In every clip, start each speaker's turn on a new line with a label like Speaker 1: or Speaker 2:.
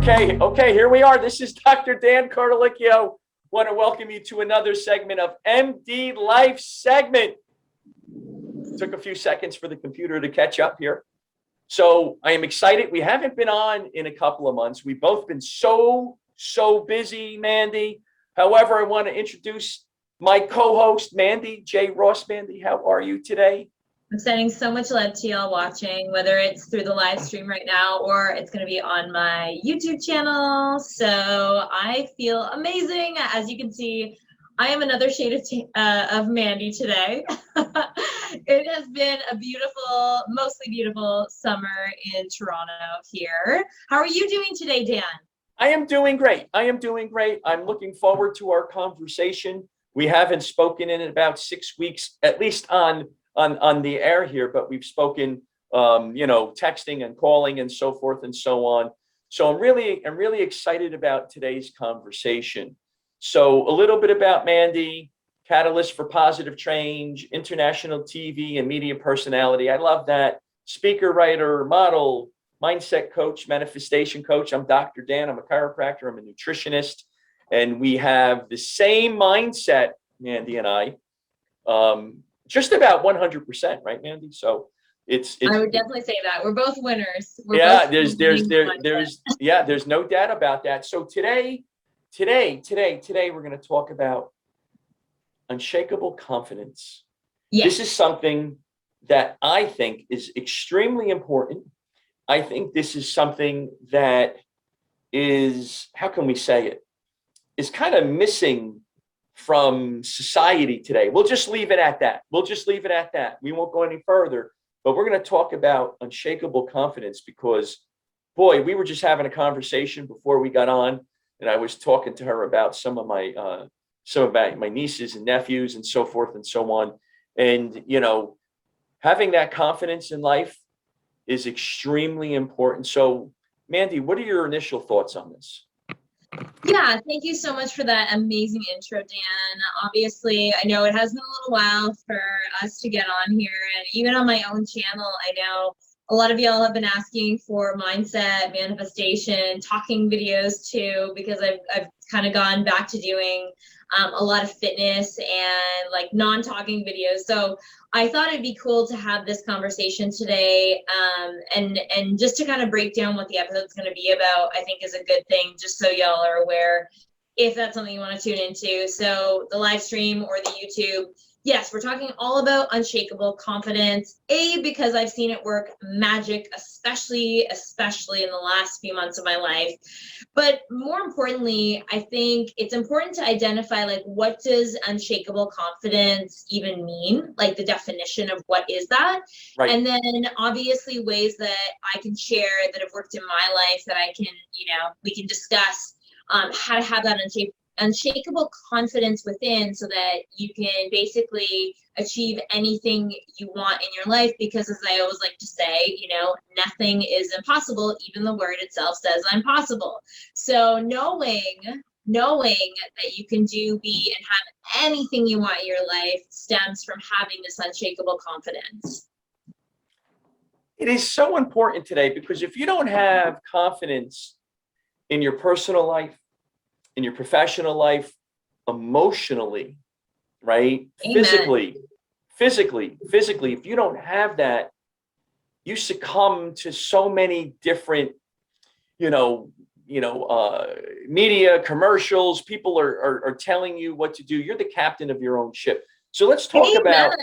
Speaker 1: Okay, here we are. This is Dr. Dan Cardellichio. Want to welcome you to another segment of MD Life segment. Took a few seconds for the computer to catch up here. So I am excited. We haven't been on in a couple of months. We've both been so busy, Mandy. However, I want to introduce my co-host, Mandy J. Ross. Mandy, how are you today?
Speaker 2: I'm sending so much love to y'all watching, whether it's through the live stream right now or it's going to be on my YouTube channel. So I feel amazing. As you can see, I am another shade of Mandy today. It has been a beautiful, mostly beautiful summer in Toronto here. How are you doing today, Dan?
Speaker 1: I am doing great. I'm looking forward to our conversation. We haven't spoken in about 6 weeks, at least on the air here, but we've spoken, texting and calling and so forth and so on. So I'm really excited about today's conversation. So a little bit about Mandy, catalyst for positive change, international TV and media personality. I love that. Speaker, writer, model, mindset coach, manifestation coach. I'm Dr. Dan. I'm a chiropractor. I'm a nutritionist. And we have the same mindset, Mandy and I. Just about 100%, right, Mandy? So it's
Speaker 2: I would definitely say that we're both winners.
Speaker 1: There's no doubt about that. So today we're going to talk about unshakable confidence. Yes. This is something that I think is extremely important. I think this is something that is, how can we say it, is kind of missing from society today. We'll just leave it at that. We won't go any further, but we're going to talk about unshakable confidence because, boy, we were just having a conversation before we got on, and I was talking to her about some of my nieces and nephews and so forth and so on. And, having that confidence in life is extremely important. So, Mandy, what are your initial thoughts on this?
Speaker 2: Yeah, thank you so much for that amazing intro, Dan. Obviously, I know it has been a little while for us to get on here, and even on my own channel, I know a lot of y'all have been asking for mindset, manifestation, talking videos too, because I've kind of gone back to doing a lot of fitness and like non-talking videos. So I thought it'd be cool to have this conversation today, and just to kind of break down what the episode's going to be about, I think is a good thing, just so y'all are aware if that's something you want to tune into. So the live stream or the YouTube, yes, we're talking all about unshakable confidence, because I've seen it work magic, especially in the last few months of my life. But more importantly, I think it's important to identify, like, what does unshakable confidence even mean? Like the definition of what is that? Right. And then obviously ways that I can share that have worked in my life that I can, we can discuss how to have that unshakable confidence within, so that you can basically achieve anything you want in your life, because as I always like to say, nothing is impossible. Even the word itself says I'm possible. So knowing that you can do, be, and have anything you want in your life stems from having this unshakable confidence.
Speaker 1: It is so important today, because if you don't have confidence in your personal life, in your professional life, emotionally, right? Amen. Physically, if you don't have that, you succumb to so many different, media commercials. People are telling you what to do. You're the captain of your own ship. So let's talk about.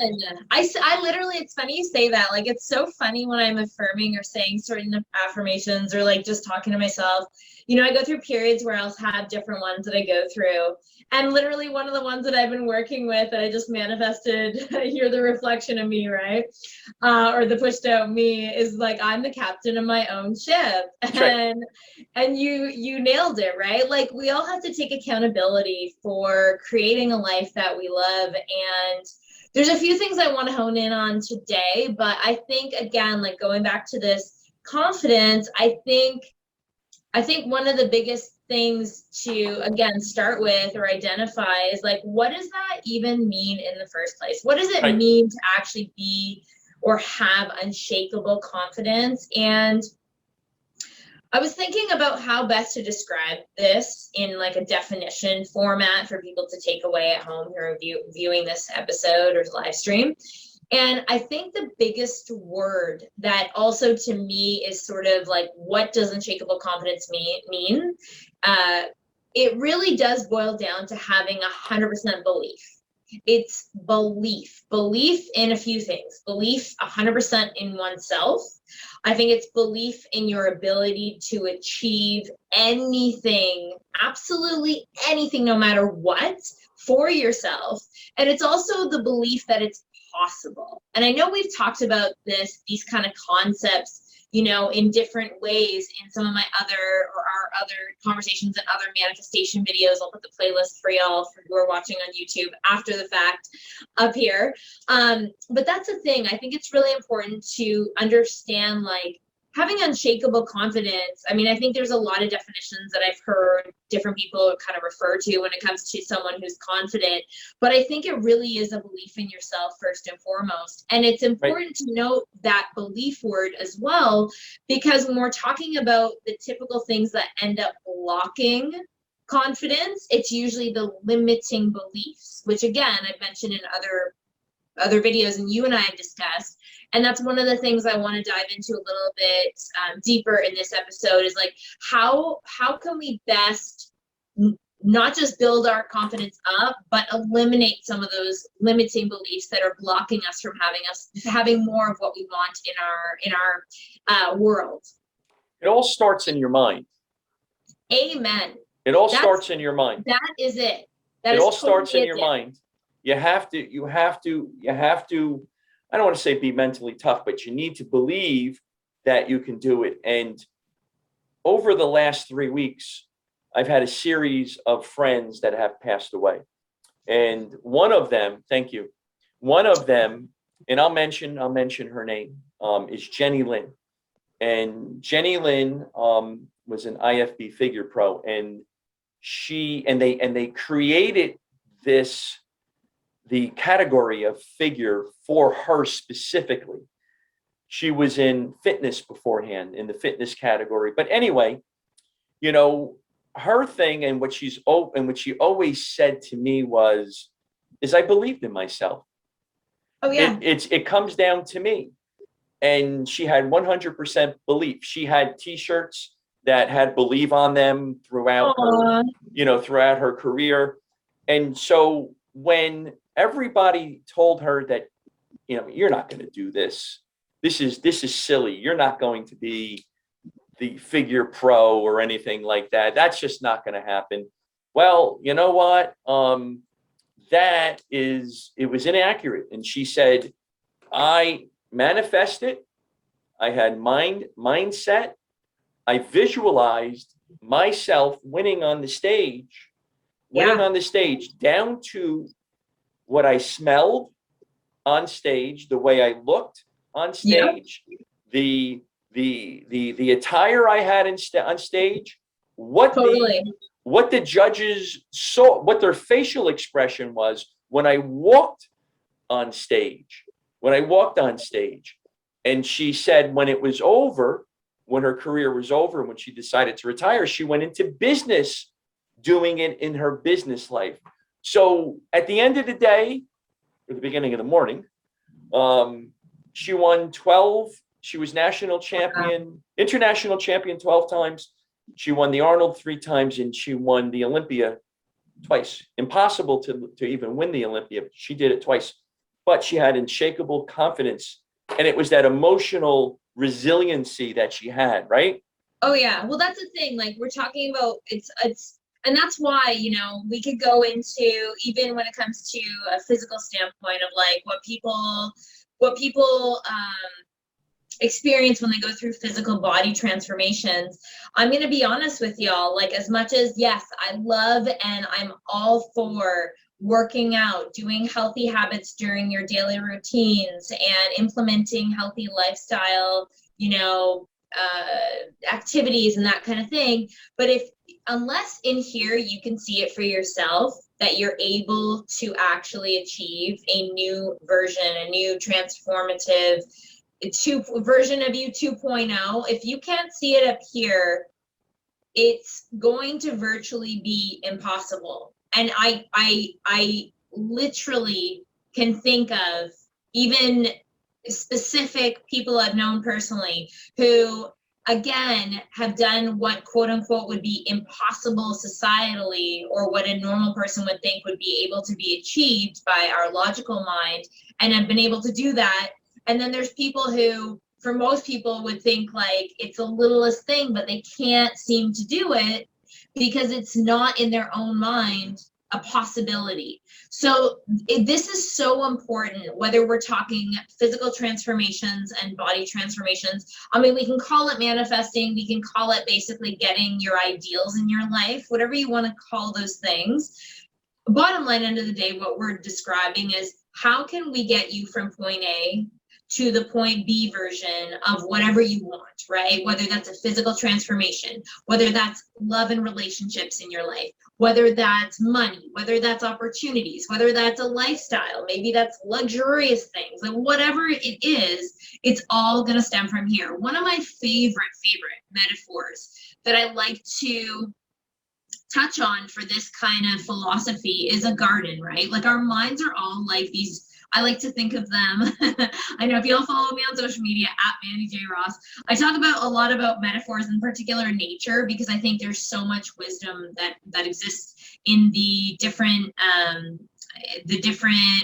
Speaker 2: I literally, it's funny you say that. Like, it's so funny when I'm affirming or saying certain affirmations, or like just talking to myself. I go through periods where I'll have different ones that I go through. And literally one of the ones that I've been working with that I just manifested, you're the reflection of me, right? Or the pushed out me, is like, I'm the captain of my own ship.
Speaker 1: Right.
Speaker 2: And you nailed it, right? Like, we all have to take accountability for creating a life that we love. And there's a few things I want to hone in on today, but I think, again, like going back to this confidence, I think one of the biggest things to, again, start with or identify is, like, what does that even mean in the first place? What does it mean to actually be or have unshakable confidence? And I was thinking about how best to describe this in like a definition format for people to take away at home who are viewing this episode or live stream. And I think the biggest word that also to me is sort of like, what does unshakable confidence mean? It really does boil down to having 100% belief. It's belief in a few things, belief 100% in oneself. I think it's belief in your ability to achieve anything, absolutely anything, no matter what, for yourself. And it's also the belief that it's possible. And I know we've talked about these kind of concepts, you know, in different ways in some of my our other conversations and other manifestation videos. I'll put the playlist for y'all who are watching on YouTube after the fact up here. But that's the thing. I think it's really important to understand, like, having unshakable confidence. I mean, I think there's a lot of definitions that I've heard different people kind of refer to when it comes to someone who's confident, but I think it really is a belief in yourself first and foremost. And it's important to note that belief word as well, because when we're talking about the typical things that end up blocking confidence, it's usually the limiting beliefs, which again, I've mentioned in other videos and you and I have discussed. And that's one of the things I want to dive into a little bit deeper in this episode is like, how can we best not just build our confidence up, but eliminate some of those limiting beliefs that are blocking us from having more of what we want in our world.
Speaker 1: It all starts in your mind.
Speaker 2: Amen.
Speaker 1: It all starts in your mind.
Speaker 2: That is it.
Speaker 1: It all starts in your mind. You have to, I don't want to say be mentally tough, but you need to believe that you can do it. And over the last 3 weeks, I've had a series of friends that have passed away. And one of them, thank you. One of them, and I'll mention her name, is Jenny Lynn. And Jenny Lynn was an IFB figure pro, and they created the category of figure for her specifically. She was in fitness beforehand, in the fitness category. But anyway, you know, her thing and what she always said to me is I believed in myself.
Speaker 2: Oh yeah.
Speaker 1: It comes down to me. And she had 100% belief. She had t-shirts that had believe on them throughout her career. And so when everybody told her that, you know, you're not going to do this. This is silly. You're not going to be the figure pro or anything like that. That's just not going to happen. Well, you know what? It was inaccurate. And she said, I manifested. I had mindset. I visualized myself winning on the stage, down to what I smelled on stage, the way I looked on stage, the attire I had on stage, what the judges saw, what their facial expression was when I walked on stage. And she said when it was over, when her career was over, when she decided to retire, she went into business, doing it in her business life. So at the end of the day, or the beginning of the morning, she won 12. She was national champion, international champion 12 times. She won the Arnold 3 times, and she won the Olympia twice. Impossible to even win the Olympia. She did it twice. But she had unshakable confidence. And it was that emotional resiliency that she had, right?
Speaker 2: Oh yeah. Well, that's the thing. Like we're talking about, it's and that's why, you know, we could go into, even when it comes to a physical standpoint of like what people experience when they go through physical body transformations. I'm going to be honest with y'all, like as much as, yes, I love and I'm all for working out, doing healthy habits during your daily routines and implementing healthy lifestyle, you know, activities and that kind of thing. But unless in here you can see it for yourself that you're able to actually achieve a new version, a new transformative version of you 2.0. If you can't see it up here, it's going to virtually be impossible. And I literally can think of even specific people I've known personally who, again, have done what quote unquote would be impossible societally, or what a normal person would think would be able to be achieved by our logical mind, and have been able to do that. And then there's people who, for most people, would think like it's the littlest thing, but they can't seem to do it because it's not in their own mind a possibility. So this is so important, whether we're talking physical transformations and body transformations. I mean, we can call it manifesting, we can call it basically getting your ideals in your life, whatever you want to call those things. Bottom line, end of the day, what we're describing is how can we get you from point A to the point B version of whatever you want, right? Whether that's a physical transformation, whether that's love and relationships in your life, whether that's money, whether that's opportunities, whether that's a lifestyle, maybe that's luxurious things, like whatever it is, it's all gonna stem from here. One of my favorite metaphors that I like to touch on for this kind of philosophy is a garden, right? Like our minds are all like these, I like to think of them. I know if you'll follow me on social media at Mandy J. Ross, I talk about a lot about metaphors, in particular nature, because I think there's so much wisdom that exists in the different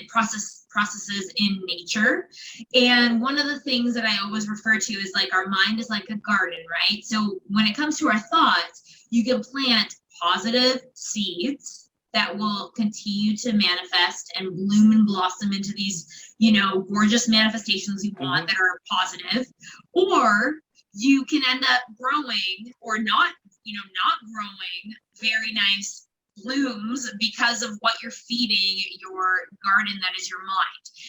Speaker 2: processes in nature. And one of the things that I always refer to is like our mind is like a garden, right? So when it comes to our thoughts, you can plant positive seeds that will continue to manifest and bloom and blossom into these, you know, gorgeous manifestations you want that are positive, or you can end up growing or not, you know, not growing very nice blooms because of what you're feeding your garden that is your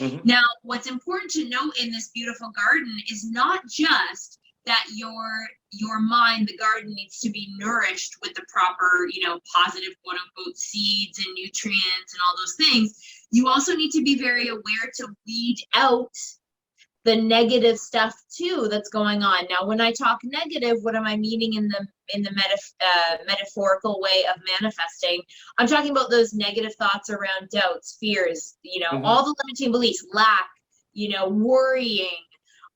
Speaker 2: mind. Now, what's important to note in this beautiful garden is not just that your mind, the garden, needs to be nourished with the proper, you know, positive quote unquote seeds and nutrients and all those things. You also need to be very aware to weed out the negative stuff too that's going on. Now, when I talk negative, what am I meaning in the metaphorical way of manifesting? I'm talking about those negative thoughts around doubts, fears, you know, all the limiting beliefs, lack, you know, worrying.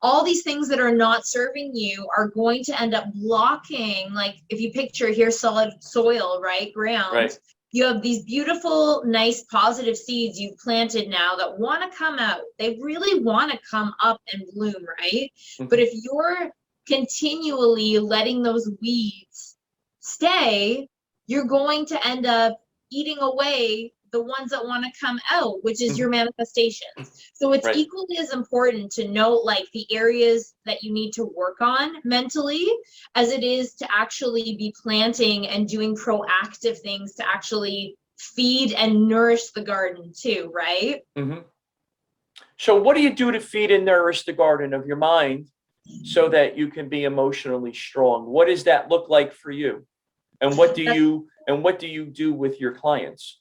Speaker 2: All these things that are not serving you are going to end up blocking, like if you picture here solid soil, right, ground, right. You have these beautiful, nice, positive seeds you've planted now that want to come out. They really want to come up and bloom, right? But if you're continually letting those weeds stay, you're going to end up eating away the ones that want to come out, which is your manifestations. So it's equally as important to know like the areas that you need to work on mentally as it is to actually be planting and doing proactive things to actually feed and nourish the garden too, right?
Speaker 1: So what do you do to feed and nourish the garden of your mind so that you can be emotionally strong? What does that look like for you? And what do you do with your clients?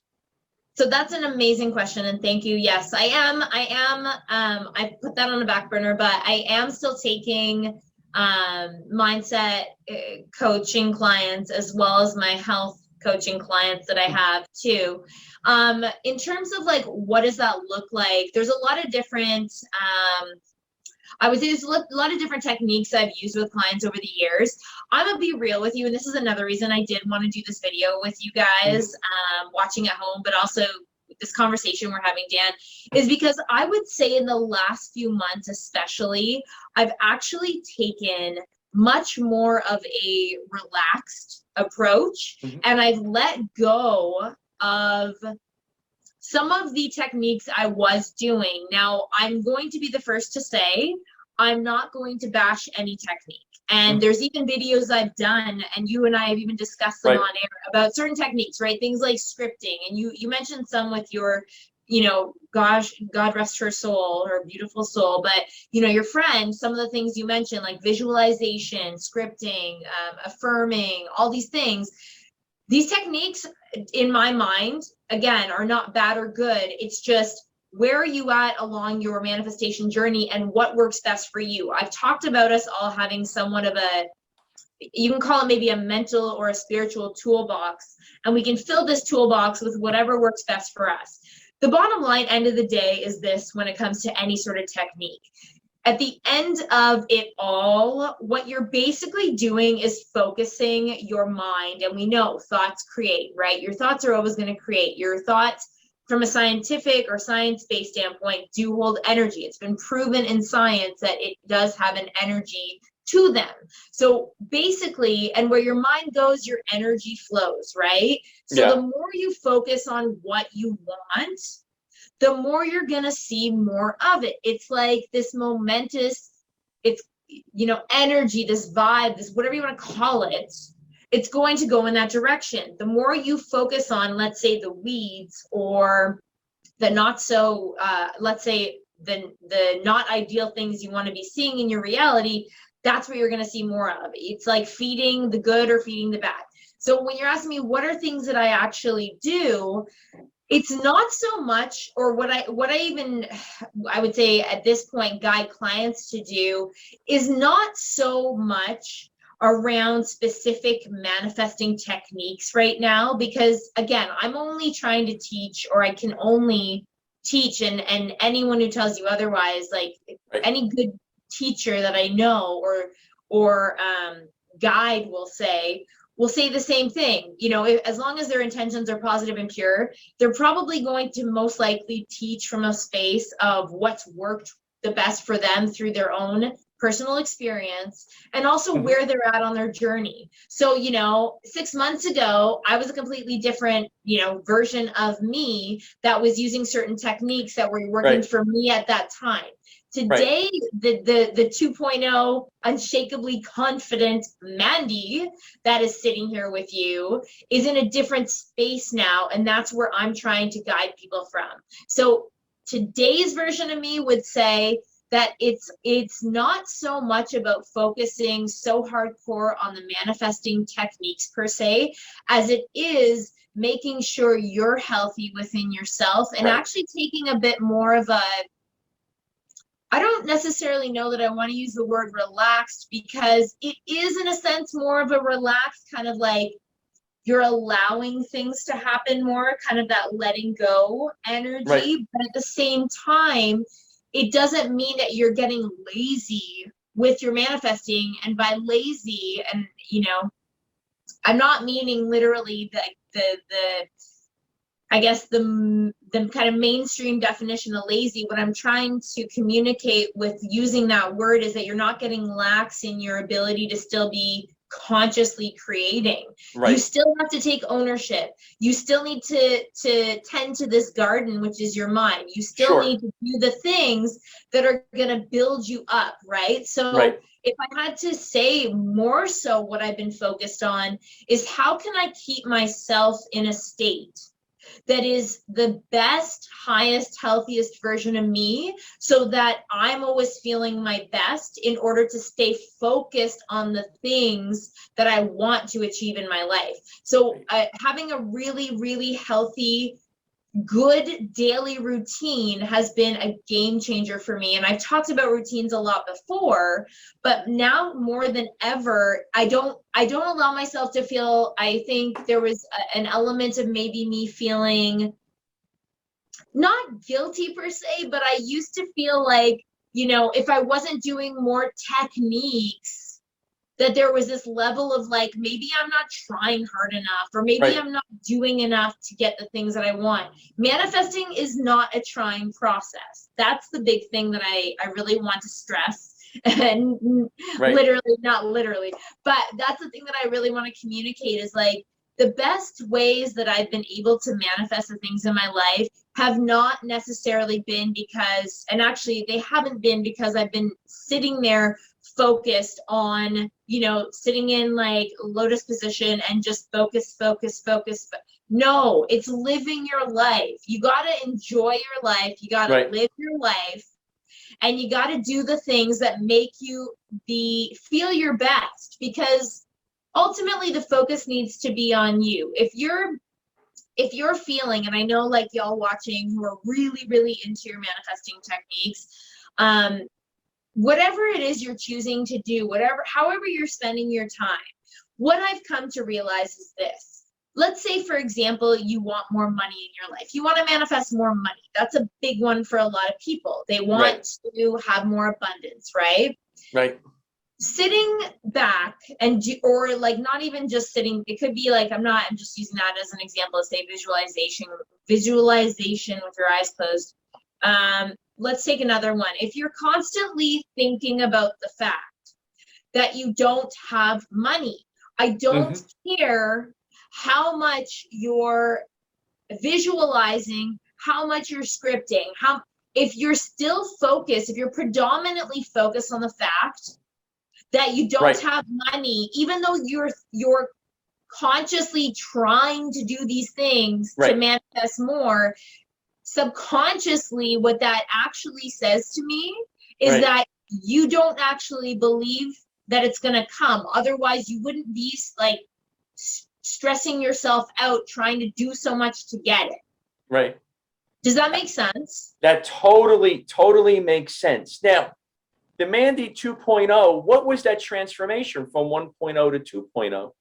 Speaker 2: So that's an amazing question, and thank you. Yes, I am. I put that on the back burner, but I am still taking mindset coaching clients as well as my health coaching clients that I have too. In terms of like, what does that look like? There's a lot of different, I would say there's a lot of different techniques I've used with clients over the years. I'm gonna be real with you, and this is another reason I did want to do this video with you guys watching at home, but also this conversation we're having, Dan, is because I would say in the last few months especially, I've actually taken much more of a relaxed approach, and I've let go of some of the techniques I was doing. Now, I'm going to be the first to say, I'm not going to bash any technique. And there's even videos I've done, and you and I have even discussed them on air about certain techniques, right? Things like scripting. And you mentioned some with your, you know, gosh, God rest her soul, her beautiful soul. But, you know, your friend, some of the things you mentioned, like visualization, scripting, affirming, all these things. These techniques, in my mind, again, are not bad or good. It's just where are you at along your manifestation journey and what works best for you? I've talked about us all having somewhat of you can call it maybe a mental or a spiritual toolbox, and we can fill this toolbox with whatever works best for us. The bottom line, end of the day, is this when it comes to any sort of technique. At the end of it all, what you're basically doing is focusing your mind. And we know thoughts create, right? Your thoughts are always going to create. Your thoughts, from a scientific or science-based standpoint, do hold energy. It's been proven in science that it does have an energy to them. So basically, and where your mind goes, your energy flows, right? So the more you focus on what you want, the more you're going to see more of it. It's like this momentous, it's, energy, this vibe, this, whatever you want to call it, it's going to go in that direction. The more you focus on, let's say, the weeds or the not so, let's say, the not ideal things you want to be seeing in your reality, that's what you're going to see more of. It's like feeding the good or feeding the bad. So when you're asking me, what are things that I actually do? It's not so much, or what I would say at this point guide clients to do is not so much around specific manifesting techniques right now, because again, I'm only trying to teach, or I can only teach, and anyone who tells you otherwise, like any good teacher that I know or guide will say the same thing. As long as their intentions are positive and pure, they're probably going to most likely teach from a space of what's worked the best for them through their own personal experience, and also where they're at on their journey. So, 6 months ago, I was a completely different, version of me that was using certain techniques that were working for me at that time. Today, the 2.0 unshakably confident Mandy that is sitting here with you is in a different space now, and that's where I'm trying to guide people from. So today's version of me would say that it's not so much about focusing so hardcore on the manifesting techniques per se, as it is making sure you're healthy within yourself, and actually taking a bit more of a, I don't necessarily know that I want to use the word relaxed, because it is in a sense more of a relaxed kind of like you're allowing things to happen more, kind of that letting go energy. But at the same time, it doesn't mean that you're getting lazy with your manifesting. And by lazy, and I'm not meaning literally I guess the kind of mainstream definition of lazy. What I'm trying to communicate with using that word is that you're not getting lax in your ability to still be consciously creating. You still have to take ownership. You still need to tend to this garden, which is your mind. You still need to do the things that are going to build you up, right? So if I had to say more so, what I've been focused on is how can I keep myself in a state that is the best, highest, healthiest version of me, so that I'm always feeling my best in order to stay focused on the things that I want to achieve in my life. So having a really, really healthy, good daily routine has been a game changer for me. And I've talked about routines a lot before, but now more than ever, I don't allow myself to feel, I think there was an element of maybe me feeling not guilty per se, but I used to feel like, if I wasn't doing more techniques, that there was this level of like, maybe I'm not trying hard enough, or maybe I'm not doing enough to get the things that I want. Manifesting is not a trying process. That's the big thing that I really want to stress. And literally, not literally, but that's the thing that I really want to communicate is like, the best ways that I've been able to manifest the things in my life have not necessarily been because, and actually they haven't been because I've been sitting there focused on, sitting in like lotus position and just focus. No, it's living your life. You got to enjoy your life. You got to live your life, and you got to do the things that make you feel your best, because ultimately the focus needs to be on you. If if you're feeling, and I know like y'all watching who are really, really into your manifesting techniques, whatever it is you're choosing to do, however you're spending your time, what I've come to realize is this. Let's say, for example, you want more money in your life. You want to manifest more money. That's a big one for a lot of people. They want to have more abundance, right?
Speaker 1: Right.
Speaker 2: Sitting back or like not even just sitting, it could be like, I'm just using that as an example, say visualization with your eyes closed. Let's take another one. If you're constantly thinking about the fact that you don't have money, I don't care how much you're visualizing, how much you're scripting, if you're still focused, if you're predominantly focused on the fact that you don't have money, even though you're consciously trying to do these things to manifest more, subconsciously what that actually says to me is that you don't actually believe that it's going to come. Otherwise you wouldn't be like stressing yourself out trying to do so much to get it.
Speaker 1: Right.
Speaker 2: Does that make sense?
Speaker 1: That totally makes sense. Now, the Mandy 2.0, what was that transformation from 1.0 to 2.0?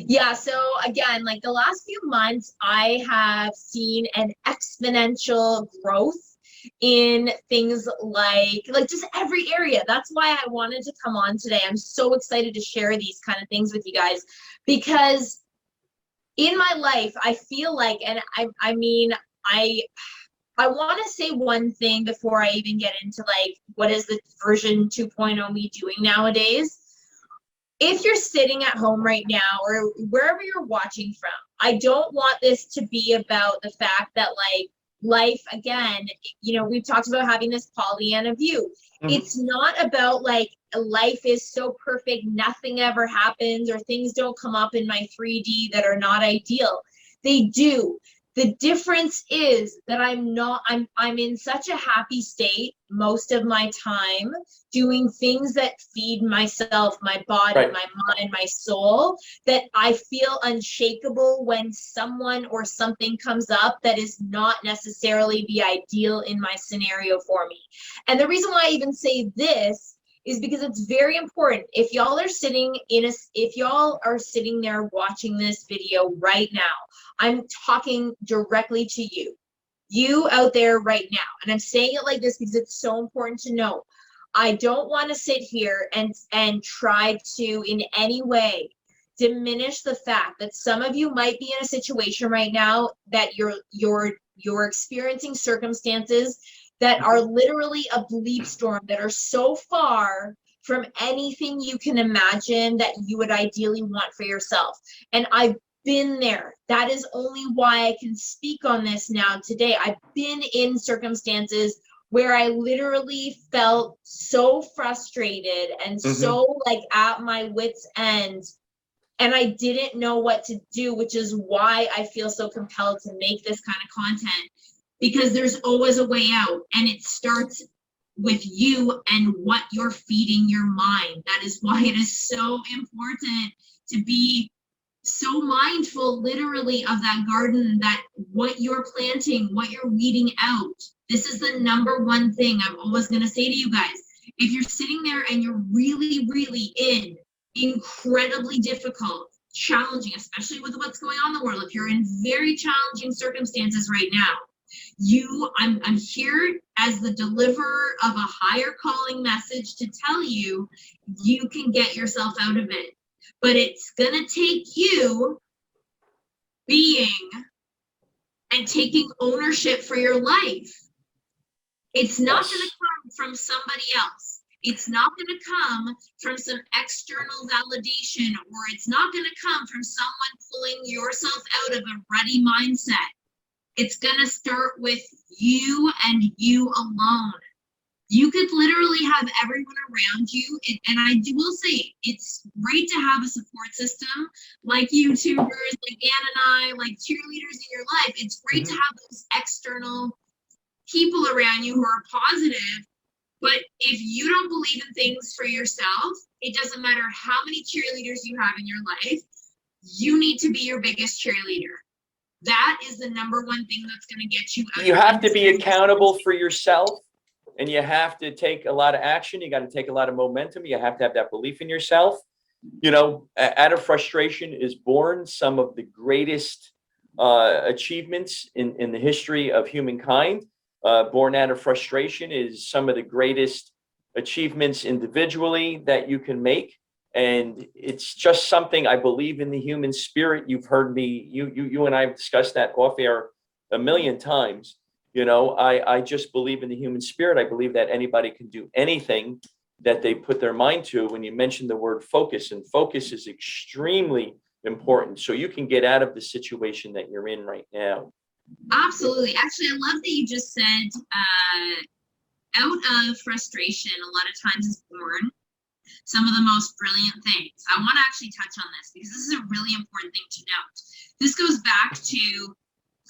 Speaker 2: Yeah, so again, like the last few months, I have seen an exponential growth in things like just every area. That's why I wanted to come on today. I'm so excited to share these kind of things with you guys, because in my life, I feel like, and I mean, I want to say one thing before I even get into like, what is the version 2.0 me doing nowadays? If you're sitting at home right now or wherever you're watching from, I don't want this to be about the fact that like life, again, you know, we've talked about having this Pollyanna view. It's not about like life is so perfect, nothing ever happens, or things don't come up in my 3D that are not ideal. They do. The difference is that I'm in such a happy state most of my time doing things that feed myself, my body, my mind, my soul, that I feel unshakable when someone or something comes up that is not necessarily the ideal in my scenario for me. And the reason why I even say this is because it's very important. If y'all are sitting there watching this video right now, I'm talking directly to you out there right now. And I'm saying it like this because it's so important to know. I don't want to sit here and try to in any way diminish the fact that some of you might be in a situation right now that you're experiencing circumstances that are literally a bleep storm, that are so far from anything you can imagine that you would ideally want for yourself. And I've been there. That is only why I can speak on this now today. I've been in circumstances where I literally felt so frustrated and so like at my wit's end, and I didn't know what to do, which is why I feel so compelled to make this kind of content, because there's always a way out, and it starts with you and what you're feeding your mind. That is why it is so important to be so mindful literally of that garden, that what you're planting, what you're weeding out. This is the number one thing I'm always going to say to you guys. If you're sitting there and you're really, really in incredibly difficult, challenging, especially with what's going on in the world, if you're in very challenging circumstances right now, I'm here as the deliverer of a higher calling message to tell you, you can get yourself out of it. But it's gonna take you being and taking ownership for your life. It's not gonna come from somebody else. It's not gonna come from some external validation, or it's not gonna come from someone pulling yourself out of a ready mindset. It's gonna start with you and you alone. You could literally have everyone around you, and I will say it's great to have a support system like YouTubers, like Ann and I, like cheerleaders in your life. It's great to have those external people around you who are positive, but if you don't believe in things for yourself, it doesn't matter how many cheerleaders you have in your life, you need to be your biggest cheerleader. That is the number one thing that's going to get you out.
Speaker 1: You have to be accountable for yourself, and you have to take a lot of action. You got to take a lot of momentum. You have to have that belief in yourself. You know, out of frustration is born some of the greatest achievements in the history of humankind. Born out of frustration is some of the greatest achievements individually that you can make. And it's just something I believe in the human spirit. You've heard me, you and I have discussed that off air a million times. You know, I just believe in the human spirit. I believe that anybody can do anything that they put their mind to. When you mentioned the word focus, and focus is extremely important, so you can get out of the situation that you're in right now.
Speaker 2: Absolutely. Actually, I love that you just said out of frustration, a lot of times is born some of the most brilliant things. I want to actually touch on this because this is a really important thing to note. This goes back to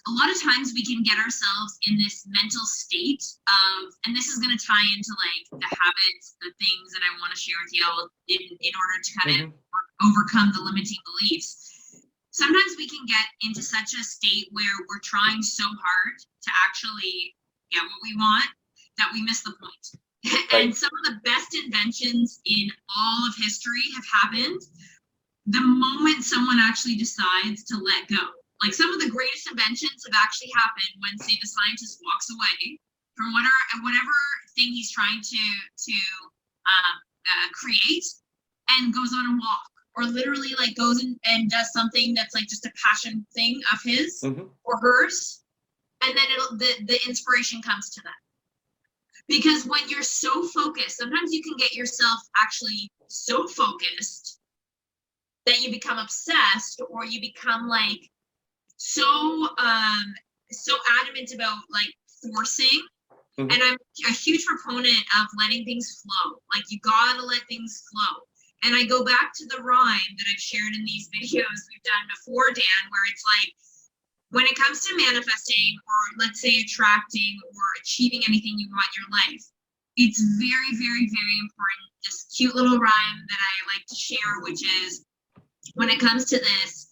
Speaker 2: a lot of times we can get ourselves in this mental state of, and this is going to tie into like the habits, the things that I want to share with you all in order to kind of overcome the limiting beliefs. Sometimes we can get into such a state where we're trying so hard to actually get what we want that we miss the point. And some of the best inventions in all of history have happened the moment someone actually decides to let go. Like some of the greatest inventions have actually happened when, say, the scientist walks away from whatever thing he's trying to create and goes on a walk, or literally like goes and does something that's like just a passion thing of his or hers, and then the inspiration comes to them. Because when you're so focused, sometimes you can get yourself actually so focused that you become obsessed, or you become like so adamant about like forcing. And I'm a huge proponent of letting things flow. Like you gotta let things flow. And I go back to the rhyme that I've shared in these videos we've done before, Dan, where it's like, when it comes to manifesting, or let's say attracting or achieving anything you want in your life, it's very, very, very important. This cute little rhyme that I like to share, which is, when it comes to this,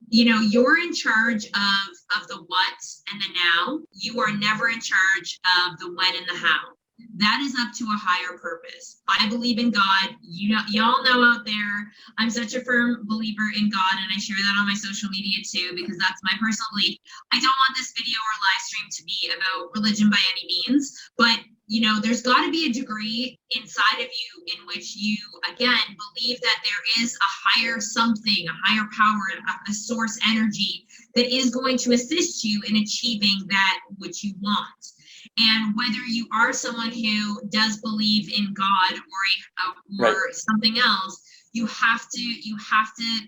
Speaker 2: you know, you're in charge of the what and the now. You are never in charge of the when and the how. That is up to a higher purpose. I believe in God. You know, y'all know out there, I'm such a firm believer in God, and I share that on my social media too, because that's my personal belief. I don't want this video or live stream to be about religion by any means, but you know, there's got to be a degree inside of you in which you, again, believe that there is a higher something, a higher power, a source energy that is going to assist you in achieving that which you want. And whether you are someone who does believe in God or something else, you have to,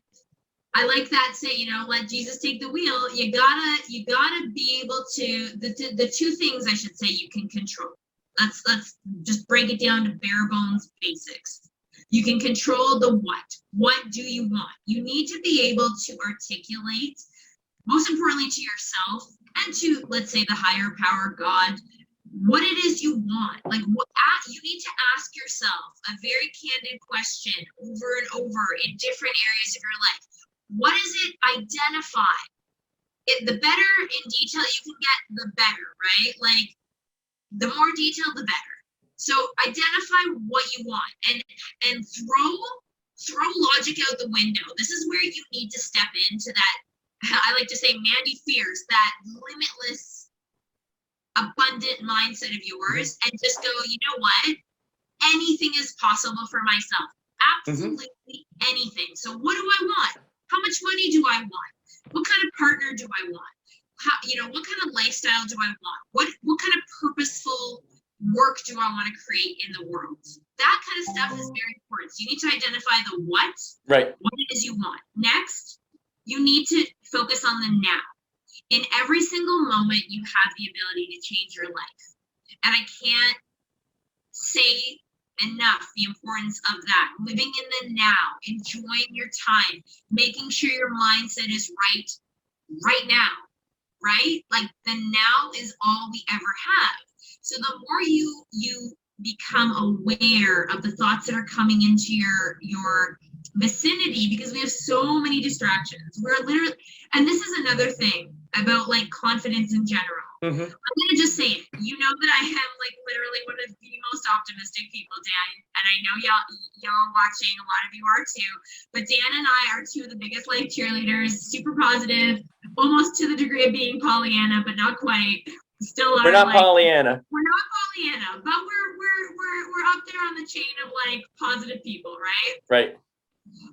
Speaker 2: I like that say, you know, let Jesus take the wheel. You gotta be able to, the two things I should say you can control. Let's just break it down to bare bones basics. You can control the what. What do you want? You need to be able to articulate, most importantly to yourself and to, let's say, the higher power, God, what it is you want. Like, you need to ask yourself a very candid question over and over in different areas of your life. What is it? Identify it. The better in detail you can get, the better, right? Like, the more detail, the better. So identify what you want, and throw logic out the window. This is where you need to step into that, I like to say, Mandy Fierce, that limitless, abundant mindset of yours, and just go, you know what? Anything is possible for myself. Absolutely anything. So what do I want? How much money do I want? What kind of partner do I want? How, you know, what kind of lifestyle do I want? What kind of purposeful work do I want to create in the world? That kind of stuff is very important. So you need to identify the what it is you want. Next, you need to focus on the now. In every single moment, you have the ability to change your life. And I can't say enough the importance of that. Living in the now, enjoying your time, making sure your mindset is right now. Right? Like, the now is all we ever have. So the more you become aware of the thoughts that are coming into your vicinity, because we have so many distractions. We're literally, and this is another thing. about like confidence in general.
Speaker 1: Mm-hmm.
Speaker 2: I'm gonna just say it. You know that I am like literally one of the most optimistic people, Dan, and I know y'all watching, a lot of you are too. But Dan and I are two of the biggest life cheerleaders, super positive, almost to the degree of being Pollyanna, but not quite. Still are.
Speaker 1: We're not Pollyanna.
Speaker 2: We're not Pollyanna, but we're up there on the chain of like positive people, right?
Speaker 1: Right.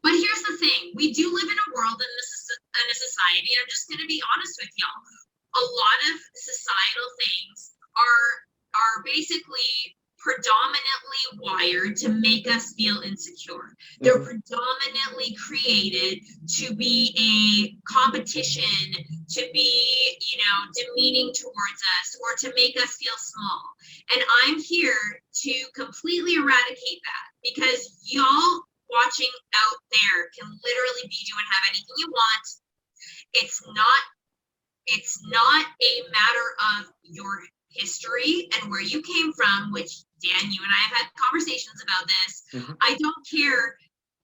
Speaker 2: But here's the thing: we do live in a world and in a society. I'm just gonna be honest with y'all. A lot of societal things are basically predominantly wired to make us feel insecure. They're predominantly created to be a competition, to be, you know, demeaning towards us, or to make us feel small. And I'm here to completely eradicate that, because y'all watching out there can literally be doing, have anything you want. It's not a matter of your history and where you came from, which Dan, you and I have had conversations about this. I don't care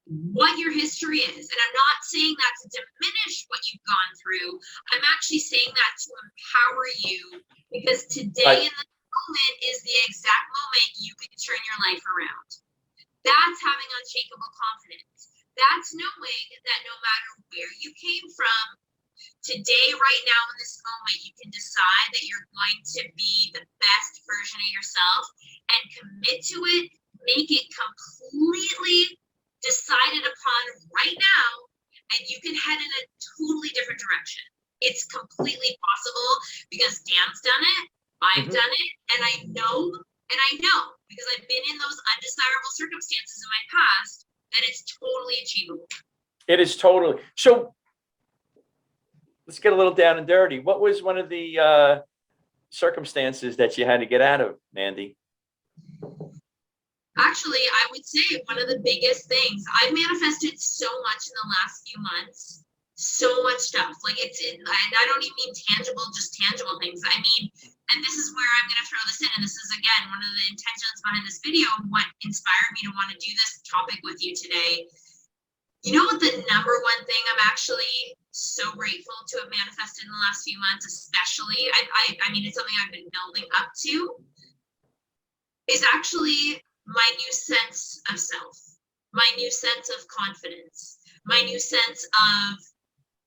Speaker 2: what your history is. And I'm not saying that to diminish what you've gone through. I'm actually saying that to empower you, because today in the moment is the exact moment you can turn your life around. That's having unshakable confidence. That's knowing that no matter where you came from, today, right now, in this moment, you can decide that you're going to be the best version of yourself and commit to it, make it completely decided upon right now, and you can head in a totally different direction. It's completely possible, because Dan's done it, I've done it, and I know because I've been in those undesirable circumstances in my past, that it's totally achievable. It is totally.
Speaker 1: So let's get a little down and dirty. What was one of the circumstances that you had to get out of, Mandy?
Speaker 2: Actually, I would say one of the biggest things, I've manifested so much in the last few months, so much stuff. Like and I don't even mean just tangible things. I mean, and this is where I'm going to throw this in. And this is, again, one of the intentions behind this video, what inspired me to want to do this topic with you today. You know what the number one thing I'm actually so grateful to have manifested in the last few months, especially, I mean, it's something I've been building up to, is actually my new sense of self, my new sense of confidence, my new sense of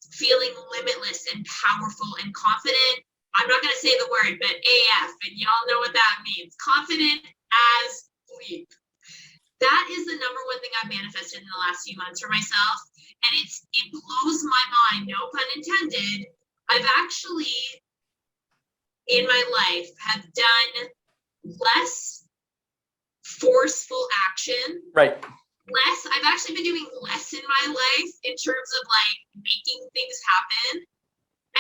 Speaker 2: feeling limitless and powerful and confident. I'm not going to say the word, but AF, and y'all know what that means. Confident as bleep. That is the number one thing I've manifested in the last few months for myself. And it blows my mind, no pun intended. I've actually, in my life, have done less forceful action.
Speaker 1: Right.
Speaker 2: I've actually been doing less in my life in terms of like making things happen.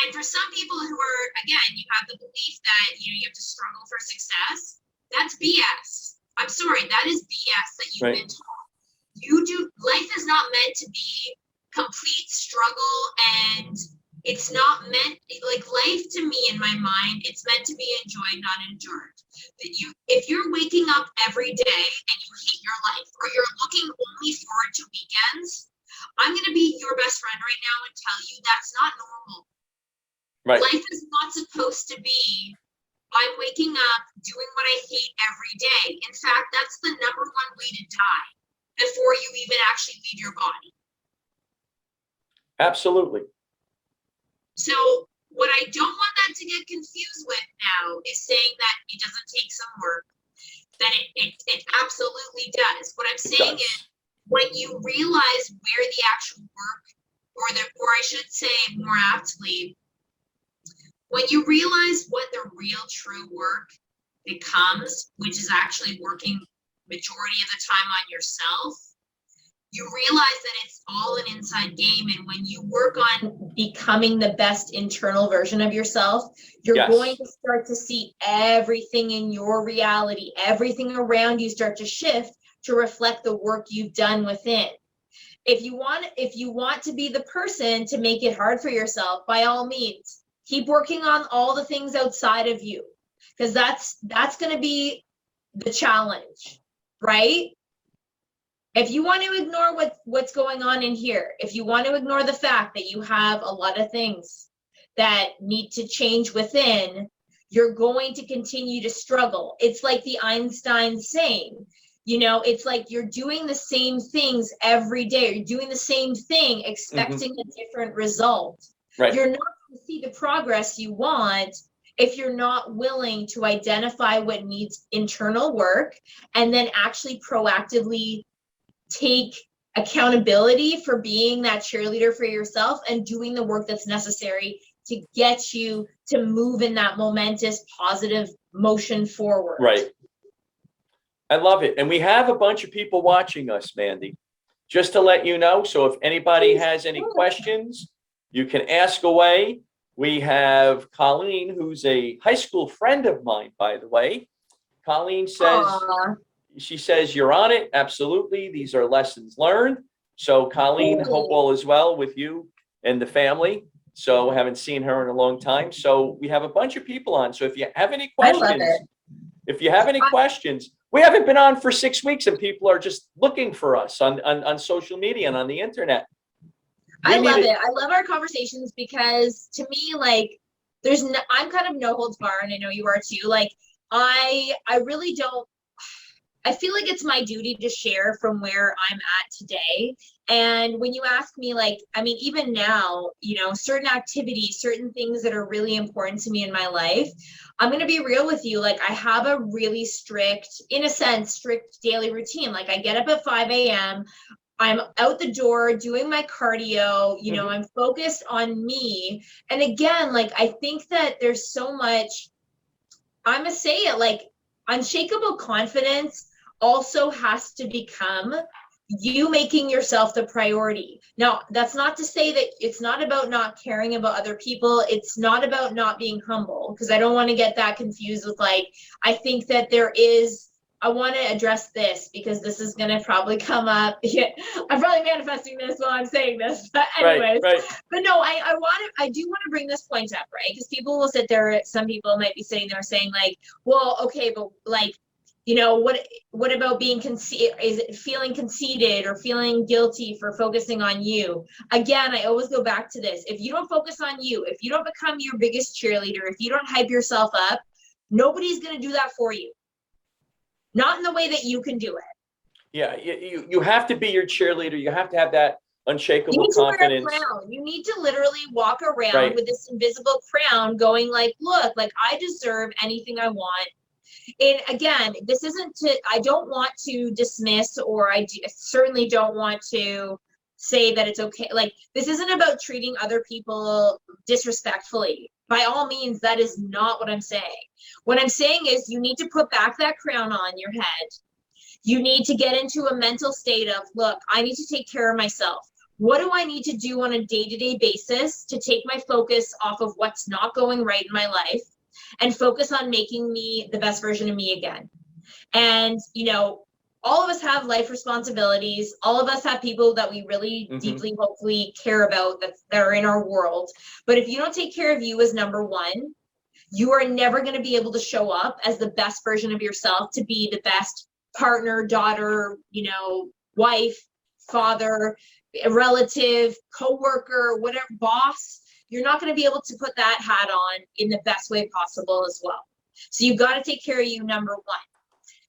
Speaker 2: And for some people who are, again, you have the belief that, you know, you have to struggle for success. That's BS. I'm sorry, that is BS that you've been taught. Life is not meant to be complete struggle, and it's not meant, like, life to me, in my mind, it's meant to be enjoyed, not endured. If you're waking up every day and you hate your life, or you're looking only forward to weekends, I'm going to be your best friend right now and tell you that's not normal. Right. Life is not supposed to be, I'm waking up doing what I hate every day. In fact, that's the number one way to die before you even actually leave your body.
Speaker 1: Absolutely.
Speaker 2: So what I don't want that to get confused with now is saying that it doesn't take some work. That it absolutely does. What I'm saying is, when you realize where the actual work, or I should say more aptly, when you realize what the real true work becomes, which is actually working majority of the time on yourself, you realize that it's all an inside game. And when you work on becoming the best internal version of yourself, you're going to start to see everything in your reality, everything around you start to shift to reflect the work you've done within. If you want to be the person to make it hard for yourself, by all means, keep working on all the things outside of you, because that's going to be the challenge, right? If you want to ignore what's going on in here, if you want to ignore the fact that you have a lot of things that need to change within, you're going to continue to struggle. It's like the Einstein saying, you know, it's like you're doing the same things every day. You're doing the same thing, expecting a different result.
Speaker 1: Right.
Speaker 2: You're not going to see the progress you want if you're not willing to identify what needs internal work and then actually proactively take accountability for being that cheerleader for yourself and doing the work that's necessary to get you to move in that momentous, positive motion forward.
Speaker 1: Right. I love it. And we have a bunch of people watching us, Mandy, just to let you know. So if anybody has any questions, you can ask away. We have Colleen, who's a high school friend of mine, by the way. Colleen says, she says, you're on it. Absolutely. These are lessons learned. So Colleen, hope all is well with you and the family. So haven't seen her in a long time. So we have a bunch of people on. So if you have any questions, we haven't been on for 6 weeks and people are just looking for us on social media and on the internet.
Speaker 2: I love it. I love our conversations because to me, like, I'm kind of no holds barred, and I know you are too. Like, I really don't, I feel like it's my duty to share from where I'm at today. And when you ask me, like, I mean, even now, you know, certain activities, certain things that are really important to me in my life, I'm going to be real with you. Like, I have a really strict daily routine. Like, I get up at 5 a.m. I'm out the door doing my cardio, you know, I'm focused on me. And again, like, I think that there's so much, I'm going to say it, like, unshakable confidence also has to become you making yourself the priority. Now, that's not to say that it's not about not caring about other people. It's not about not being humble, because I don't want to get that confused with, like, I think that I want to address this because this is going to probably come up. I'm probably manifesting this while I'm saying this, but anyways,
Speaker 1: right.
Speaker 2: But no, I do want to bring this point up, right? Because people will sit there, some people might be sitting there saying, like, well, okay, but, like, you know, what about being is it feeling conceited or feeling guilty for focusing on you? Again, I always go back to this. If you don't focus on you, if you don't become your biggest cheerleader, if you don't hype yourself up, nobody's going to do that for you. Not in the way that you can do it.
Speaker 1: Yeah, you have to be your cheerleader. You have to have that unshakable confidence.
Speaker 2: You need to literally walk around with this invisible crown going, like, look, like, I deserve anything I want. And again, this isn't I don't want to dismiss, or I certainly don't want to say that it's okay. Like, this isn't about treating other people disrespectfully. By all means, that is not what I'm saying. What I'm saying is you need to put back that crown on your head. You need to get into a mental state of, look, I need to take care of myself. What do I need to do on a day-to-day basis to take my focus off of what's not going right in my life and focus on making me the best version of me again? And, you know, all of us have life responsibilities. All of us have people that we really deeply, hopefully, care about that are in our world. But if you don't take care of you as number one, you are never going to be able to show up as the best version of yourself, to be the best partner, daughter, you know, wife, father, relative, coworker, whatever, boss. You're not going to be able to put that hat on in the best way possible as well. So you've got to take care of you, number one.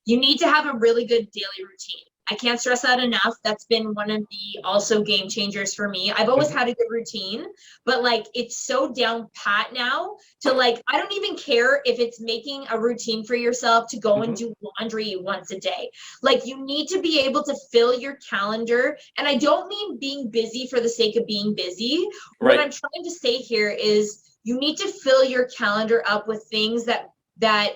Speaker 2: You need to have a really good daily routine. I can't stress that enough. That's been one of the also game changers for me. I've always had a good routine, but, like, it's so down pat now to, like, I don't even care if it's making a routine for yourself to go and do laundry once a day. Like, you need to be able to fill your calendar. And I don't mean being busy for the sake of being busy. What I'm trying to say here is you need to fill your calendar up with things that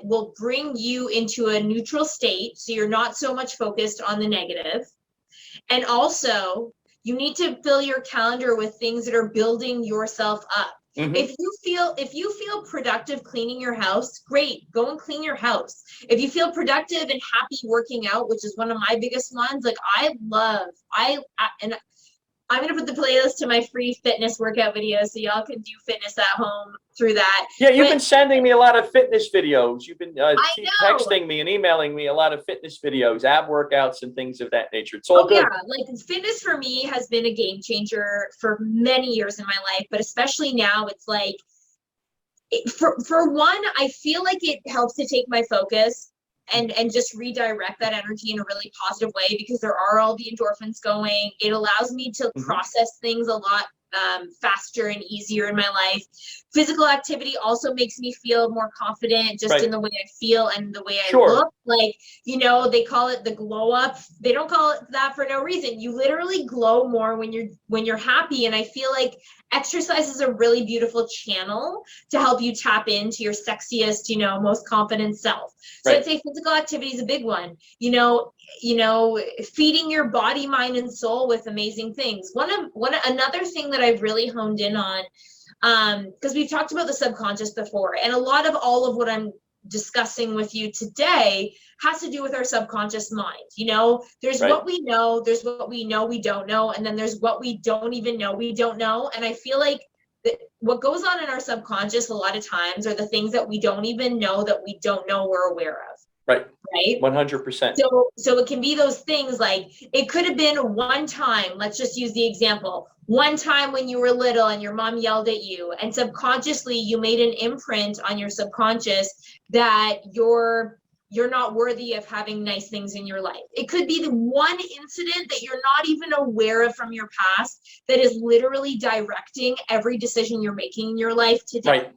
Speaker 2: will bring you into a neutral state, so you're not so much focused on the negative. And also, you need to fill your calendar with things that are building yourself up. If you feel productive cleaning your house, great, go and clean your house. If you feel productive and happy working out, which is one of my biggest ones, like, and I'm going to put the playlist to my free fitness workout videos so y'all can do fitness at home through that.
Speaker 1: Yeah, you've been sending me a lot of fitness videos. You've been texting me and emailing me a lot of fitness videos, ab workouts and things of that nature. It's all good. Yeah,
Speaker 2: like, fitness for me has been a game changer for many years in my life, but especially now, it's like, For one, I feel like it helps to take my focus and just redirect that energy in a really positive way, because there are all the endorphins going. It allows me to process things a lot faster and easier in my life. Physical activity also makes me feel more confident just in the way I feel and the way I look. Like, you know, they call it the glow up. They don't call it that for no reason. You literally glow more when you're happy. And I feel like exercise is a really beautiful channel to help you tap into your sexiest, you know, most confident self. So I'd say physical activity is a big one. You know, feeding your body, mind, and soul with amazing things. Another thing that I've really honed in on, because we've talked about the subconscious before, and a lot of all of what I'm discussing with you today has to do with our subconscious mind. You know, there's what we know, there's what we know we don't know, and then there's what we don't even know we don't know. And I feel like what goes on in our subconscious a lot of times are the things that we don't even know that we don't know we're aware of. Right.
Speaker 1: 100%.
Speaker 2: So it can be those things, like it could have been one time, let's just use the example, one time when you were little and your mom yelled at you, and subconsciously you made an imprint on your subconscious that you're not worthy of having nice things in your life. It could be the one incident that you're not even aware of from your past that is literally directing every decision you're making in your life today. Right.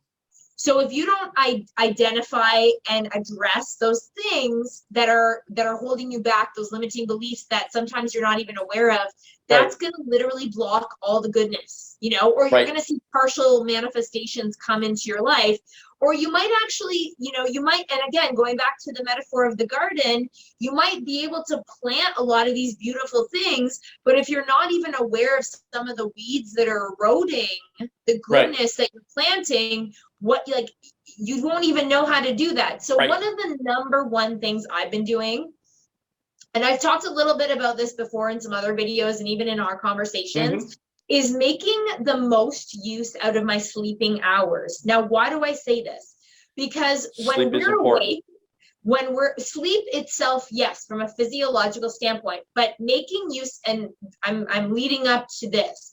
Speaker 2: So if you don't identify and address those things that are holding you back, those limiting beliefs that sometimes you're not even aware of, that's going to literally block all the goodness, you know, or you're going to see partial manifestations come into your life. Or you might actually, you know, and again, going back to the metaphor of the garden, you might be able to plant a lot of these beautiful things, but if you're not even aware of some of the weeds that are eroding the goodness that you're planting, you won't even know how to do that. So one of the number one things I've been doing, and I've talked a little bit about this before in some other videos and even in our conversations, is making the most use out of my sleeping hours. Now, why do I say this? Because when we're awake, sleep itself, yes, from a physiological standpoint, but making use, and I'm leading up to this,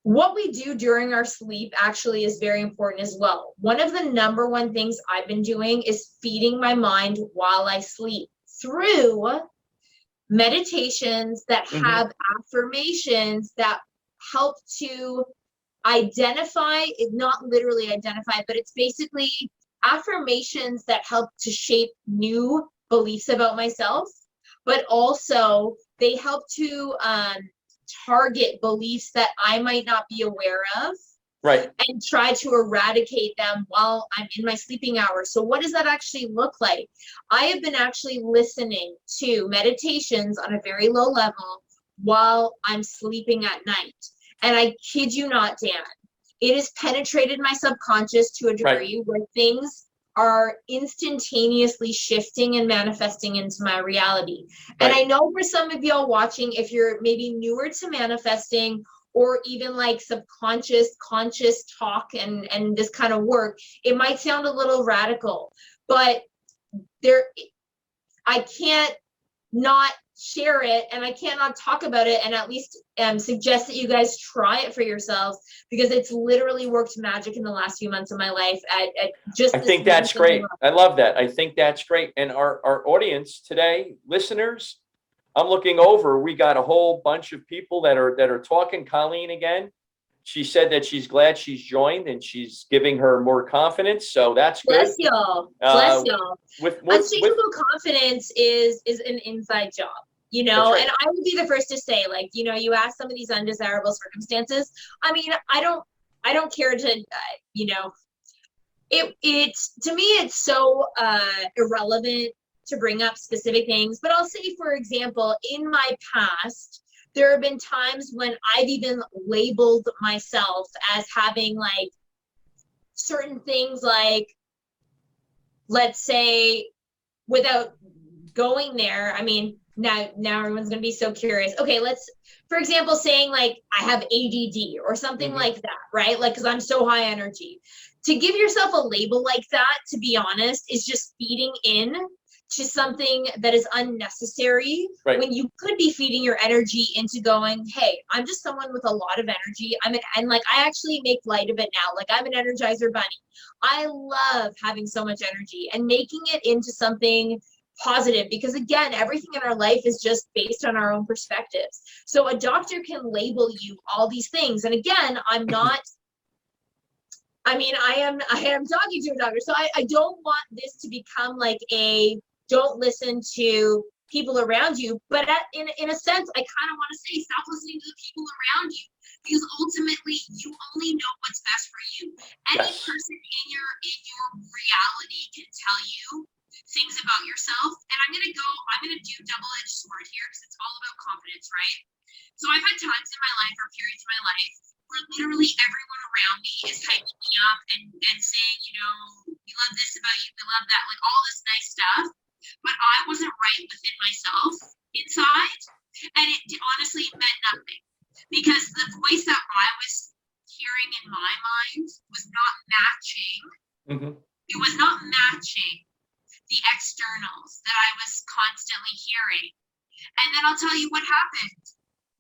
Speaker 2: what we do during our sleep actually is very important as well. One of the number one things I've been doing is feeding my mind while I sleep through meditations that have affirmations that help to identify, not literally identify, but it's basically affirmations that help to shape new beliefs about myself, but also they help to target beliefs that I might not be aware of. Right. And try to eradicate them while I'm in my sleeping hours. So what does that actually look like? I have been actually listening to meditations on a very low level while I'm sleeping at night. And I kid you not, Dan, it has penetrated my subconscious to a degree where things are instantaneously shifting and manifesting into my reality. And I know for some of y'all watching, if you're maybe newer to manifesting, or even like subconscious, conscious talk and this kind of work, it might sound a little radical, but I can't not share it, and I cannot talk about it, and at least suggest that you guys try it for yourselves, because it's literally worked magic in the last few months of my life. I think that's great. I love that. I think that's great. And our audience today, listeners, I'm looking over, we got a whole bunch of people that are talking. Colleen again, she said that she's glad she's joined and she's giving her more confidence. So that's good. Bless y'all. Bless y'all. Unshakable confidence is an inside job, you know, and I would be the first to say, like, you know, you ask some of these undesirable circumstances. I mean, I don't care to, you know, it's to me, it's so irrelevant to bring up specific things, but I'll say, for example, in my past, there have been times when I've even labeled myself as having like certain things, like, let's say, without going there, I mean, now everyone's going to be so curious. Okay, for example, saying like I have ADD or something like that, right? Like, because I'm so high energy. To give yourself a label like that, to be honest, is just feeding in to something that is unnecessary,
Speaker 1: right,
Speaker 2: when you could be feeding your energy into going, hey, I'm just someone with a lot of energy. And like, I actually make light of it now. Like, I'm an Energizer bunny. I love having so much energy and making it into something positive, because again, everything in our life is just based on our own perspectives. So a doctor can label you all these things. And again, I am talking to a doctor. So I don't want this to become like a don't listen to people around you. But in a sense, I kind of want to say, stop listening to the people around you, because ultimately you only know what's best for you. Any
Speaker 1: yes,
Speaker 2: person in your reality can tell you things about yourself. And I'm gonna do double-edged sword here, because it's all about confidence, right? So I've had times in my life, or periods in my life, where literally everyone around me is hyping me up and saying, you know, we love this about you, we love that, like all this nice stuff. But I wasn't right within myself inside. And it honestly meant nothing, because the voice that I was hearing in my mind was not matching.
Speaker 1: mm-hmm.
Speaker 2: It was not matching the externals that I was constantly hearing. And then I'll tell you what happened.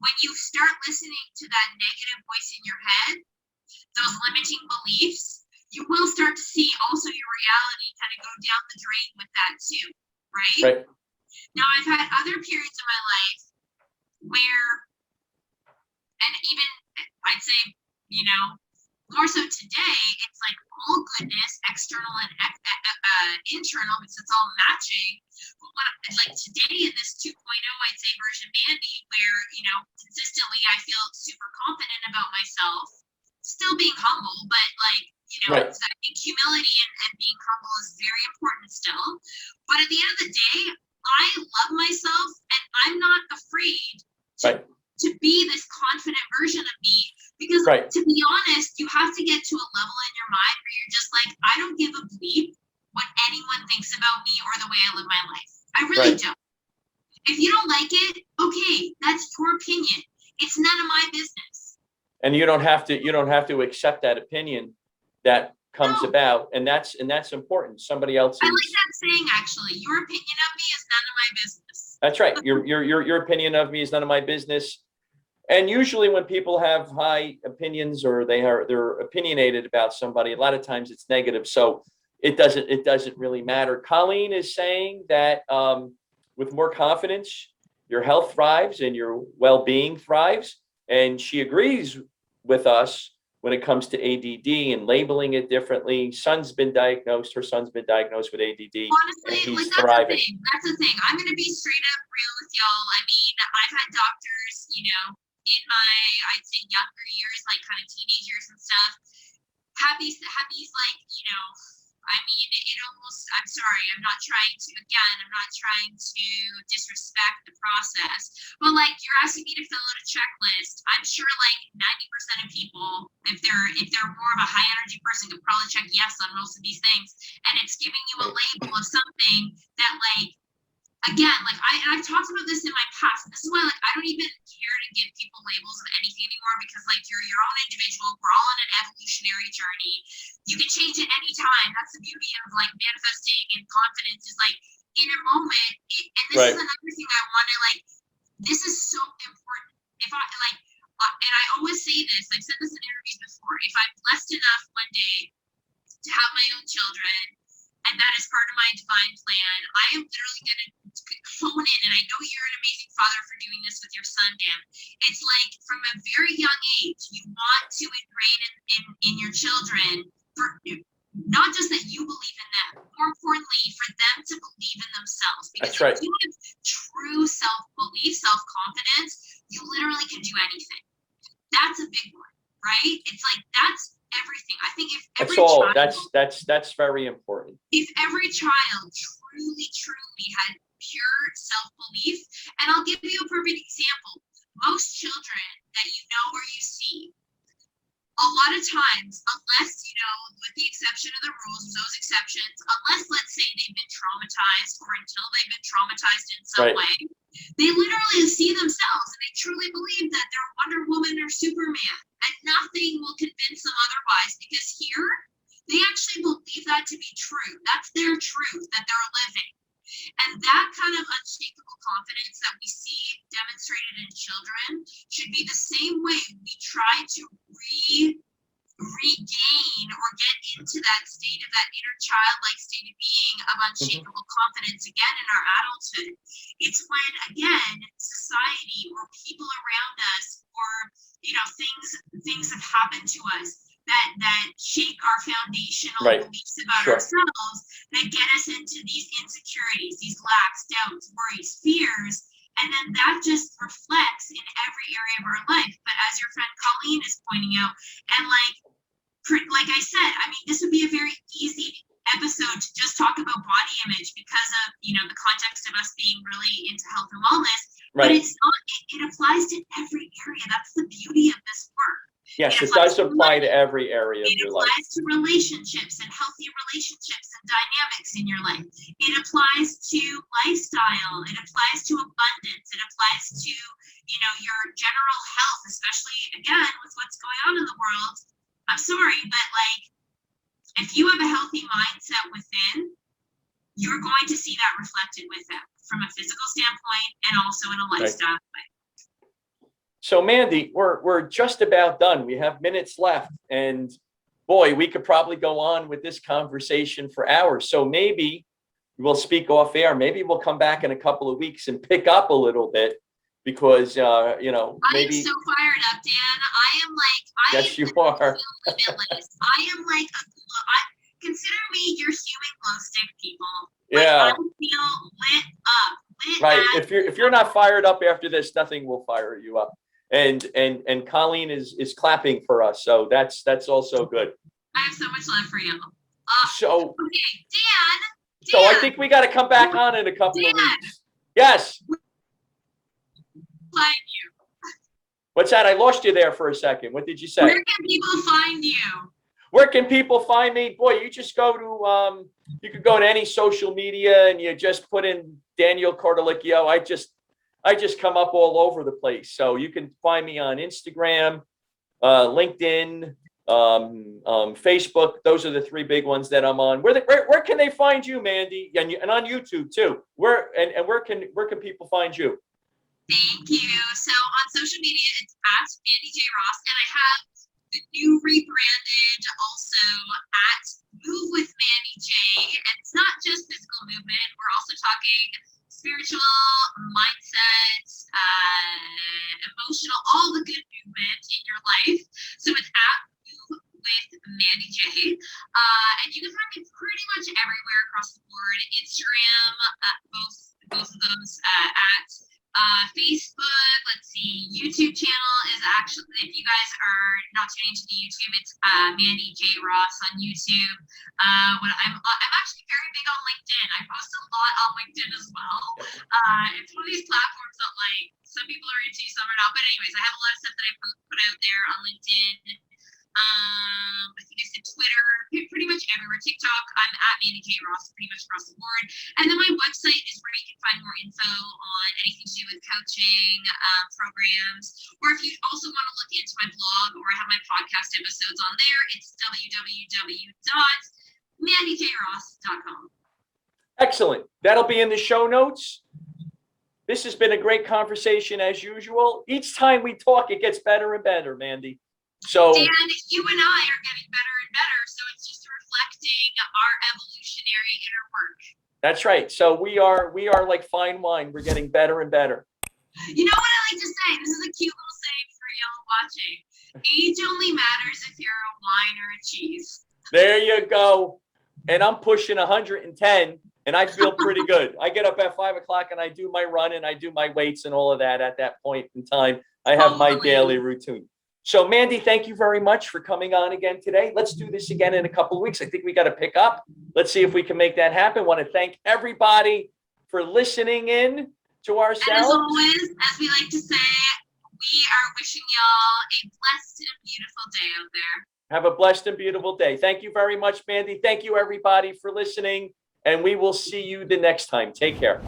Speaker 2: When you start listening to that negative voice in your head, those limiting beliefs, you will start to see also your reality kind of go down the drain with that too, right?
Speaker 1: Right.
Speaker 2: Now, I've had other periods in my life where, and even I'd say, you know, more so today, it's like all goodness, external and internal, because it's all matching. But like today in this 2.0, I'd say version Mandy, where, you know, consistently I feel super confident about myself, still being humble, but like, you know,
Speaker 1: Right.
Speaker 2: I think humility and being humble is very important still. But at the end of the day, I love myself, and I'm not afraid to be this confident version of me. Because to be honest, you have to get to a level in your mind where you're just like, I don't give a bleep what anyone thinks about me or the way I live my life. I really don't. If you don't like it, okay, that's your opinion. It's none of my business.
Speaker 1: And you don't have to accept that opinion that comes about, and that's important. Somebody else's.
Speaker 2: I like that saying, actually. Your opinion of me is none of my business.
Speaker 1: That's right. Your opinion of me is none of my business. And usually when people have high opinions, or they're opinionated about somebody, a lot of times it's negative. So it doesn't really matter. Colleen is saying that with more confidence, your health thrives and your well-being thrives. And she agrees with us when it comes to ADD and labeling it differently. Her son's been diagnosed with ADD.
Speaker 2: Honestly, like that's the thing. I'm going to be straight up real with y'all. I mean, I've had doctors, you know, in my, I'd say, younger years, like kind of teenage years and stuff, have these like, you know, I mean, it almost, I'm sorry, I'm not trying to disrespect the process, but like, you're asking me to fill out a checklist. I'm sure like 90% of people, if they're more of a high energy person, could probably check yes on most of these things. And it's giving you a label of something that, like, again, like I've talked about this in my past. This is why, like, I don't even care to give people labels of anything anymore, because like you're your own individual. We're all on an evolutionary journey. You can change at any time. That's the beauty of like manifesting and confidence, is like in a moment. And this is another thing I want to like. This is so important. If I like, and I always say this. I've said this in interviews before. If I'm blessed enough one day to have my own children, and that is part of my divine plan, I am literally going to hone in. And I know you're an amazing father for doing this with your son, Dan. It's like from a very young age, you want to ingrain in your children, for not just that you believe in them, more importantly, for them to believe in themselves. Because if you have true self-belief, self-confidence, you literally can do anything. That's a big one, right? It's like, that's everything. I think if every child,
Speaker 1: that's very important.
Speaker 2: If every child truly had pure self-belief, and I'll give you a perfect example. Most children that you know or you see, a lot of times, unless, you know, with the exception of the rules, those exceptions, unless, let's say, they've been traumatized, or until they've been traumatized in some way, they literally see themselves and they truly believe that they're Wonder Woman or Superman, and nothing will convince them otherwise, because here, they actually believe that to be true. That's their truth that they're living. kind of unshakable confidence that we see demonstrated in children should be the same way we try to regain or get into that state of that inner childlike state of being of unshakable confidence again in our adulthood. It's when, again, society or people around us or, you know, things have happened to us that shake our foundational beliefs about ourselves, that get us into these insecurities, these lacks, doubts, worries, fears, and then that just reflects in every area of our life. But as your friend Colleen is pointing out, and like I said, I mean, this would be a very easy episode to just talk about body image because of, you know, the context of us being really into health and wellness. But it's not, it applies to every area. That's the beauty of this work.
Speaker 1: Yes, it does apply to every area of your life. It applies
Speaker 2: to relationships and healthy relationships and dynamics in your life. It applies to lifestyle. It applies to abundance. It applies to, you know, your general health, especially, again, with what's going on in the world. I'm sorry, but like, if you have a healthy mindset within, you're going to see that reflected within from a physical standpoint and also in a lifestyle way.
Speaker 1: So Mandy, we're just about done. We have minutes left, and boy, we could probably go on with this conversation for hours. So maybe we'll speak off air. Maybe we'll come back in a couple of weeks and pick up a little bit because, you know, maybe.
Speaker 2: I am so fired up, Dan. I am
Speaker 1: yes, you are.
Speaker 2: Limitless. I am like, consider me your human glow stick, people.
Speaker 1: Yeah.
Speaker 2: I feel lit up.
Speaker 1: Right. If you're not fired up after this, nothing will fire you up. And Colleen is clapping for us, so that's also good.
Speaker 2: I have so much love for you.
Speaker 1: So
Speaker 2: okay, Dan.
Speaker 1: So I think we got to come back on in a couple of weeks. Yes.
Speaker 2: Find you.
Speaker 1: What's that? I lost you there for a second. What did you say?
Speaker 2: Where can people find you?
Speaker 1: Where can people find me? Boy, you just go to you could go to any social media and you just put in Daniel Cardellichio. I just come up all over the place. So you can find me on Instagram, LinkedIn, Facebook. Those are the three big ones that I'm on. Where can they find you, Mandy? And on YouTube too. Where can people find you?
Speaker 2: Thank you. So on social media, it's at Mandy J. Ross, and I have the new rebranded also at Move with Mandy J. And it's not just physical movement. We're also talking spiritual, mindset, emotional, all the good movement in your life. So it's at Move with Mandy J. And you can find me pretty much everywhere across the board. Instagram, both of those at Facebook, let's see, YouTube channel is actually, if you guys are not tuning into the YouTube, it's Mandy J. Ross on YouTube. I'm actually very big on LinkedIn. I post a lot on LinkedIn as well. It's one of these platforms that like some people are into, some are not. But anyways, I have a lot of stuff that I put out there on LinkedIn. I think I said Twitter, pretty much everywhere. TikTok, I'm at Mandy J. Ross pretty much across the board. And then my website is where you can find more info on anything to do with coaching, programs, or if you also want to look into my blog or I have my podcast episodes on there, it's www.mandyjross.com.
Speaker 1: Excellent. That'll be in the show notes. This has been a great conversation as usual. Each time we talk, it gets better and better, Mandy. So,
Speaker 2: Dan, you and I are getting better and better, so it's just reflecting our evolutionary inner work.
Speaker 1: That's right. So we are like fine wine. We're getting better and better.
Speaker 2: You know what I like to say? This is a cute little saying for y'all watching. Age only matters if you're a wine or a cheese.
Speaker 1: There you go. And I'm pushing 110, and I feel pretty good. I get up at 5 o'clock and I do my run and I do my weights and all of that at that point in time. I have my daily routine. So Mandy, thank you very much for coming on again today. Let's do this again in a couple of weeks. I think we got to pick up. Let's see if we can make that happen. I want to thank everybody for listening in to ourselves.
Speaker 2: And as always, as we like to say, we are wishing y'all a blessed and beautiful day out there.
Speaker 1: Have a blessed and beautiful day. Thank you very much, Mandy. Thank you, everybody, for listening. And we will see you the next time. Take care.